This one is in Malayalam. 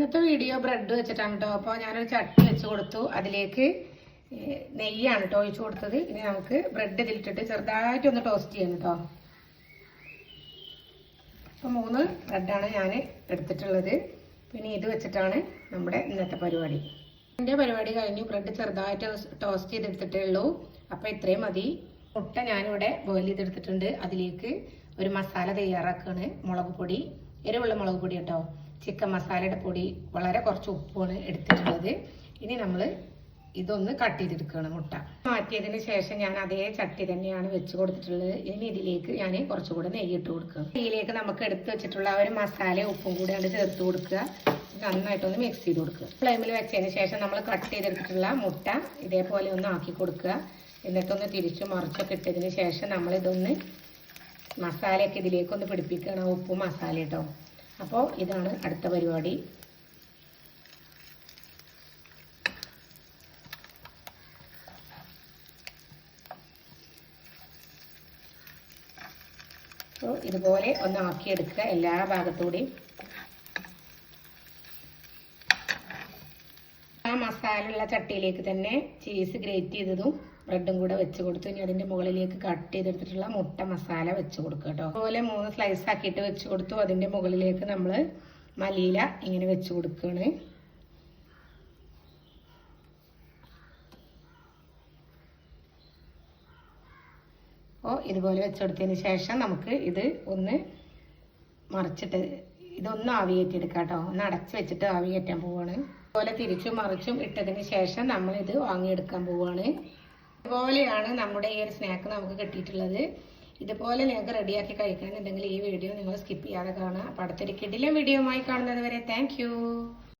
ഇന്നത്തെ വീഡിയോ ബ്രെഡ് വെച്ചിട്ടാണ് കേട്ടോ. അപ്പോൾ ഞാനൊരു ചട്ടി വെച്ച് കൊടുത്തു. അതിലേക്ക് നെയ്യാണ് കേട്ടോ ഒഴിച്ചു കൊടുത്തത്. ഇനി നമുക്ക് ബ്രെഡ് ഇതിലിട്ടിട്ട് ചെറുതായിട്ടൊന്ന് ടോസ്റ്റ് ചെയ്യണം കേട്ടോ. അപ്പോൾ 3 ബ്രെഡാണ് ഞാൻ എടുത്തിട്ടുള്ളത്. പിന്നെ ഇത് വെച്ചിട്ടാണ് നമ്മുടെ ഇന്നത്തെ പരിപാടി. എൻ്റെ പരിപാടി കഴിഞ്ഞു. ബ്രെഡ് ചെറുതായിട്ട് ടോസ്റ്റ് ചെയ്തെടുത്തിട്ടേ ഉള്ളൂ. അപ്പോൾ ഇത്രയും മതി. മുട്ട ഞാനിവിടെ ബോയിൽ ചെയ്തെടുത്തിട്ടുണ്ട്. അതിലേക്ക് ഒരു മസാല തയ്യാറാക്കുകയാണ്. മുളക് പൊടി, എരിവുള്ള മുളക് പൊടി കേട്ടോ, ചിക്കൻ മസാലയുടെ പൊടി, വളരെ കുറച്ച് ഉപ്പുമാണ് എടുത്തിട്ടുള്ളത്. ഇനി നമ്മൾ ഇതൊന്ന് കട്ട് ചെയ്തെടുക്കുകയാണ്. മുട്ട മാറ്റിയതിന് ശേഷം ഞാൻ അതേ ചട്ടി തന്നെയാണ് വെച്ച് കൊടുത്തിട്ടുള്ളത്. ഇനി ഇതിലേക്ക് ഞാൻ കുറച്ചുകൂടെ നെയ്യിട്ട് കൊടുക്കുക. നെയ്യിലേക്ക് നമുക്ക് എടുത്ത് വെച്ചിട്ടുള്ള ഒരു മസാല ഉപ്പും കൂടെ അത് ചേർത്ത് കൊടുക്കുക. നന്നായിട്ടൊന്ന് മിക്സ് ചെയ്ത് കൊടുക്കുക. ഫ്ലെയിമിൽ വെച്ചതിന് ശേഷം നമ്മൾ കട്ട് ചെയ്തെടുത്തിട്ടുള്ള മുട്ട ഇതേപോലെ ഒന്ന് ആക്കി കൊടുക്കുക. എന്നിട്ടൊന്ന് തിരിച്ചു മറിച്ചൊക്കെ ഇട്ടതിന് ശേഷം നമ്മളിതൊന്ന് മസാലയൊക്കെ ഇതിലേക്കൊന്ന് പിടിപ്പിക്കണം. ഉപ്പും മസാല കേട്ടോ. അപ്പോൾ ഇതാണ് അടുത്ത പരിപാടി. അപ്പോൾ ഇതുപോലെ ഒന്ന് ആക്കിയെടുക്കുക എല്ലാ ഭാഗത്തൂടെയും. ആ മസാല ഉള്ള ചട്ടിയിലേക്ക് തന്നെ ചീസ് ഗ്രേറ്റ് ചെയ്തതും ബ്രെഡും കൂടെ വെച്ച് കൊടുത്തു. ഇനി അതിൻ്റെ മുകളിലേക്ക് കട്ട് ചെയ്തെടുത്തിട്ടുള്ള മുട്ട മസാല വെച്ച് കൊടുക്കുക കേട്ടോ. അതുപോലെ 3 സ്ലൈസ് ആക്കിയിട്ട് വെച്ച് കൊടുത്തു. അതിൻ്റെ മുകളിലേക്ക് നമ്മൾ മല്ലിയില ഇങ്ങനെ വെച്ച് കൊടുക്കുകയാണ്. അപ്പോൾ ഇതുപോലെ വെച്ചെടുത്തതിന് ശേഷം നമുക്ക് ഇത് ഒന്ന് മറിച്ചിട്ട് ഇതൊന്ന് ആവിയേറ്റിയെടുക്കാം കേട്ടോ. ഒന്ന് അടച്ച് വെച്ചിട്ട് ആവിയേറ്റാൻ പോവുകയാണ്. അതുപോലെ തിരിച്ചും മറിച്ചും ഇട്ടതിന് ശേഷം നമ്മളിത് വാങ്ങിയെടുക്കാൻ പോവുകയാണ്. ഇതുപോലെയാണ് നമ്മുടെ ഈ ഒരു സ്നാക്ക് നമുക്ക് കിട്ടിയിട്ടുള്ളത്. ഇതുപോലെ നിങ്ങൾക്ക് റെഡിയാക്കി കഴിക്കണമെന്നുണ്ടെങ്കിൽ ഈ വീഡിയോ നിങ്ങൾ സ്കിപ്പ് ചെയ്യാതെ കാണുക. അപ്പോൾ അടുത്തൊരു കിടിലൻ വീഡിയോയുമായി കാണുന്നത് വരെ താങ്ക് യു.